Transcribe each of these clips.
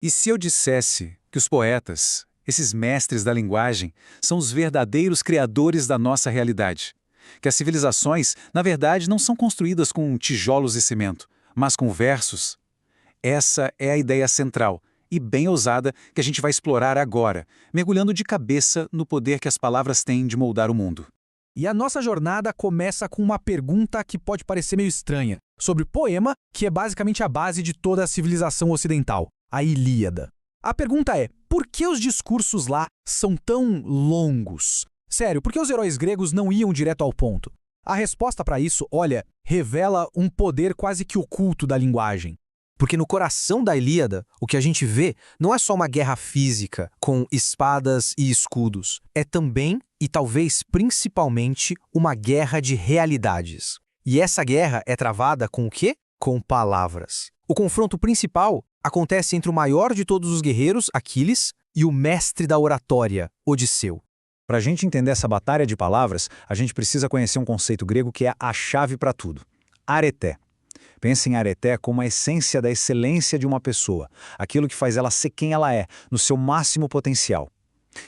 E se eu dissesse que os poetas, esses mestres da linguagem, são os verdadeiros criadores da nossa realidade? Que as civilizações, na verdade, não são construídas com tijolos e cimento, mas com versos? Essa é a ideia central e bem ousada que a gente vai explorar agora, mergulhando de cabeça no poder que as palavras têm de moldar o mundo. E a nossa jornada começa com uma pergunta que pode parecer meio estranha, sobre poema, que é basicamente a base de toda a civilização ocidental, a Ilíada. A pergunta é, por que os discursos lá são tão longos? Sério, por que os heróis gregos não iam direto ao ponto? A resposta para isso, olha, revela um poder quase que oculto da linguagem. Porque no coração da Ilíada, o que a gente vê não é só uma guerra física, com espadas e escudos. É também, e talvez principalmente, uma guerra de realidades. E essa guerra é travada com o quê? Com palavras. O confronto principal acontece entre o maior de todos os guerreiros, Aquiles, e o mestre da oratória, Odisseu. Para a gente entender essa batalha de palavras, a gente precisa conhecer um conceito grego que é a chave para tudo: areté. Pense em areté como a essência da excelência de uma pessoa, aquilo que faz ela ser quem ela é, no seu máximo potencial.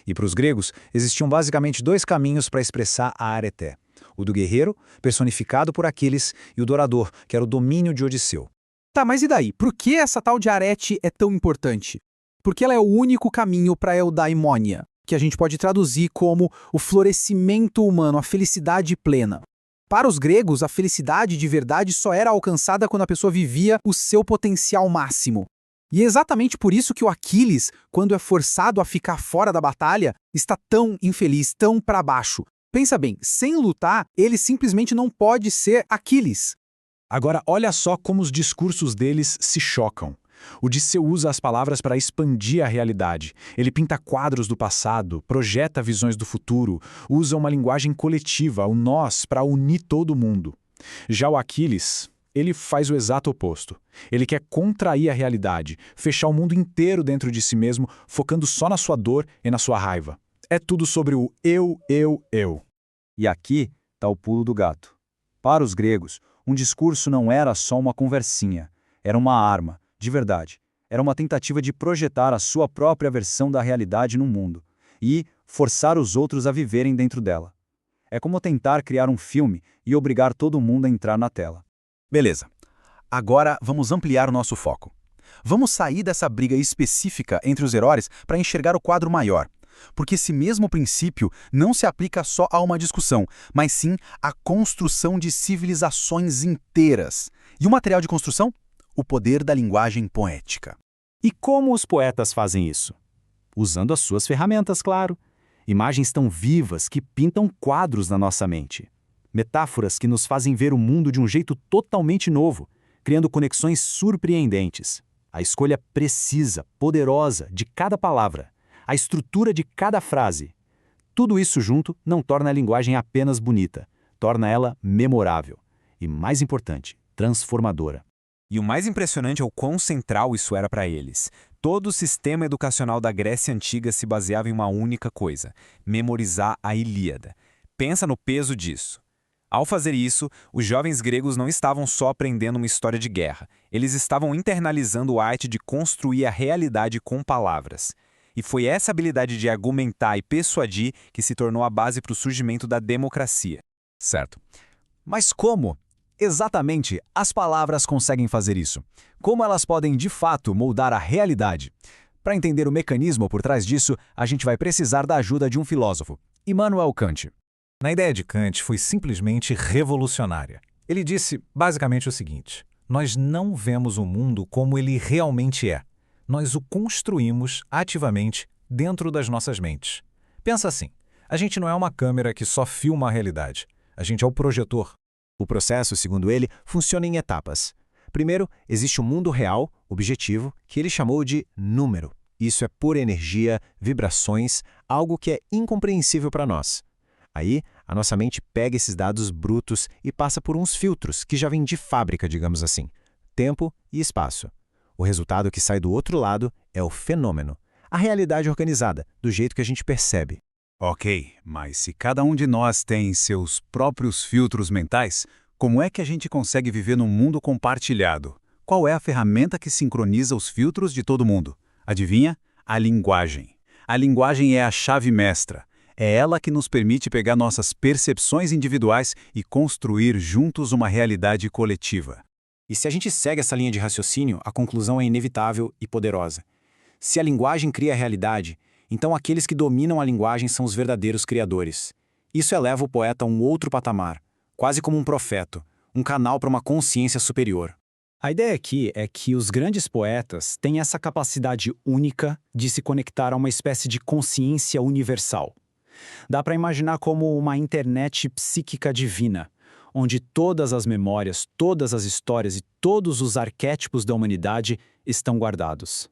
E para os gregos, existiam basicamente dois caminhos para expressar a areté: o do guerreiro, personificado por Aquiles, e o do orador, que era o domínio de Odisseu. Tá, mas e daí? Por que essa tal de arete é tão importante? Porque ela é o único caminho para a eudaimonia, que a gente pode traduzir como o florescimento humano, a felicidade plena. Para os gregos, a felicidade de verdade só era alcançada quando a pessoa vivia o seu potencial máximo. E é exatamente por isso que o Aquiles, quando é forçado a ficar fora da batalha, está tão infeliz, tão para baixo. Pensa bem, sem lutar, ele simplesmente não pode ser Aquiles. Agora, olha só como os discursos deles se chocam. Odisseu usa as palavras para expandir a realidade. Ele pinta quadros do passado, projeta visões do futuro, usa uma linguagem coletiva, o nós, para unir todo mundo. Já o Aquiles, ele faz o exato oposto. Ele quer contrair a realidade, fechar o mundo inteiro dentro de si mesmo, focando só na sua dor e na sua raiva. É tudo sobre o eu, eu, eu. E aqui está o pulo do gato. Para os gregos, um discurso não era só uma conversinha, era uma arma. De verdade, era uma tentativa de projetar a sua própria versão da realidade no mundo e forçar os outros a viverem dentro dela. É como tentar criar um filme e obrigar todo mundo a entrar na tela. Beleza. Agora vamos ampliar o nosso foco. Vamos sair dessa briga específica entre os heróis para enxergar o quadro maior. Porque esse mesmo princípio não se aplica só a uma discussão, mas sim à construção de civilizações inteiras. E o material de construção? O poder da linguagem poética. E como os poetas fazem isso? Usando as suas ferramentas, claro. Imagens tão vivas que pintam quadros na nossa mente. Metáforas que nos fazem ver o mundo de um jeito totalmente novo, criando conexões surpreendentes. A escolha precisa, poderosa de cada palavra. A estrutura de cada frase. Tudo isso junto não torna a linguagem apenas bonita, torna ela memorável. E, mais importante, transformadora. E o mais impressionante é o quão central isso era para eles. Todo o sistema educacional da Grécia Antiga se baseava em uma única coisa: memorizar a Ilíada. Pensa no peso disso. Ao fazer isso, os jovens gregos não estavam só aprendendo uma história de guerra. Eles estavam internalizando a arte de construir a realidade com palavras. E foi essa habilidade de argumentar e persuadir que se tornou a base para o surgimento da democracia. Certo. Mas como? Exatamente, as palavras conseguem fazer isso. Como elas podem, de fato, moldar a realidade? Para entender o mecanismo por trás disso, a gente vai precisar da ajuda de um filósofo, Immanuel Kant. A ideia de Kant foi simplesmente revolucionária. Ele disse basicamente o seguinte: nós não vemos o mundo como ele realmente é. Nós o construímos ativamente dentro das nossas mentes. Pensa assim, a gente não é uma câmera que só filma a realidade. A gente é o projetor. O processo, segundo ele, funciona em etapas. Primeiro, existe o mundo real, objetivo, que ele chamou de número. Isso é pura energia, vibrações, algo que é incompreensível para nós. Aí, a nossa mente pega esses dados brutos e passa por uns filtros que já vêm de fábrica, digamos assim. Tempo e espaço. O resultado que sai do outro lado é o fenômeno, a realidade organizada, do jeito que a gente percebe. Ok, mas se cada um de nós tem seus próprios filtros mentais, como é que a gente consegue viver num mundo compartilhado? Qual é a ferramenta que sincroniza os filtros de todo mundo? Adivinha? A linguagem. A linguagem é a chave mestra. É ela que nos permite pegar nossas percepções individuais e construir juntos uma realidade coletiva. E se a gente segue essa linha de raciocínio, a conclusão é inevitável e poderosa. Se a linguagem cria a realidade, então aqueles que dominam a linguagem são os verdadeiros criadores. Isso eleva o poeta a um outro patamar, quase como um profeta, um canal para uma consciência superior. A ideia aqui é que os grandes poetas têm essa capacidade única de se conectar a uma espécie de consciência universal. Dá para imaginar como uma internet psíquica divina, onde todas as memórias, todas as histórias e todos os arquétipos da humanidade estão guardados.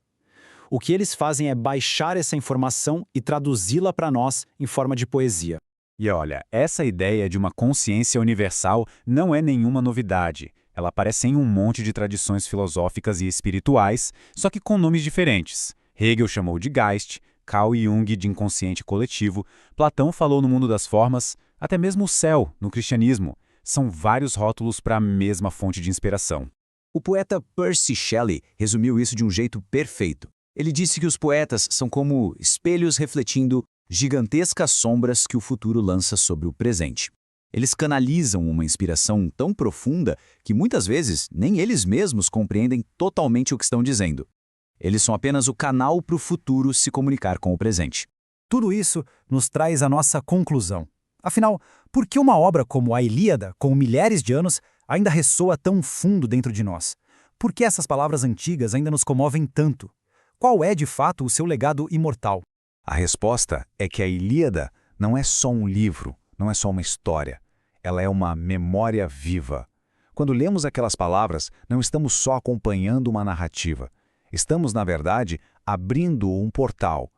O que eles fazem é baixar essa informação e traduzi-la para nós em forma de poesia. E olha, essa ideia de uma consciência universal não é nenhuma novidade. Ela aparece em um monte de tradições filosóficas e espirituais, só que com nomes diferentes. Hegel chamou de Geist, Carl Jung de inconsciente coletivo, Platão falou no mundo das formas, até mesmo o céu, no cristianismo. São vários rótulos para a mesma fonte de inspiração. O poeta Percy Shelley resumiu isso de um jeito perfeito. Ele disse que os poetas são como espelhos refletindo gigantescas sombras que o futuro lança sobre o presente. Eles canalizam uma inspiração tão profunda que muitas vezes nem eles mesmos compreendem totalmente o que estão dizendo. Eles são apenas o canal para o futuro se comunicar com o presente. Tudo isso nos traz a nossa conclusão. Afinal, por que uma obra como a Ilíada, com milhares de anos, ainda ressoa tão fundo dentro de nós? Por que essas palavras antigas ainda nos comovem tanto? Qual é, de fato, o seu legado imortal? A resposta é que a Ilíada não é só um livro, não é só uma história. Ela é uma memória viva. Quando lemos aquelas palavras, não estamos só acompanhando uma narrativa. Estamos, na verdade, abrindo um portal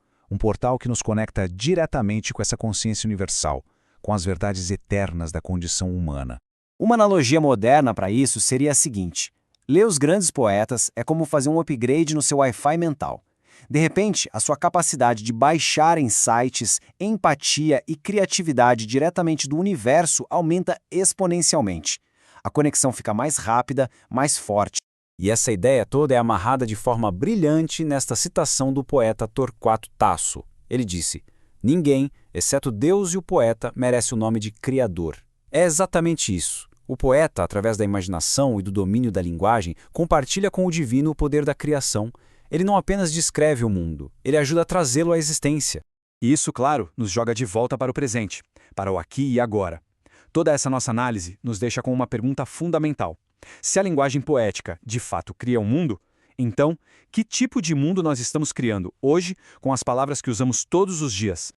que nos conecta diretamente com essa consciência universal, com as verdades eternas da condição humana. Uma analogia moderna para isso seria a seguinte: ler os grandes poetas é como fazer um upgrade no seu Wi-Fi mental. De repente, a sua capacidade de baixar insights, empatia e criatividade diretamente do universo aumenta exponencialmente. A conexão fica mais rápida, mais forte. E essa ideia toda é amarrada de forma brilhante nesta citação do poeta Torquato Tasso. Ele disse: "Ninguém, exceto Deus e o poeta, merece o nome de Criador." É exatamente isso. O poeta, através da imaginação e do domínio da linguagem, compartilha com o divino o poder da criação. Ele não apenas descreve o mundo, ele ajuda a trazê-lo à existência. E isso, claro, nos joga de volta para o presente, para o aqui e agora. Toda essa nossa análise nos deixa com uma pergunta fundamental. Se a linguagem poética, de fato, cria um mundo, então, que tipo de mundo nós estamos criando hoje com as palavras que usamos todos os dias?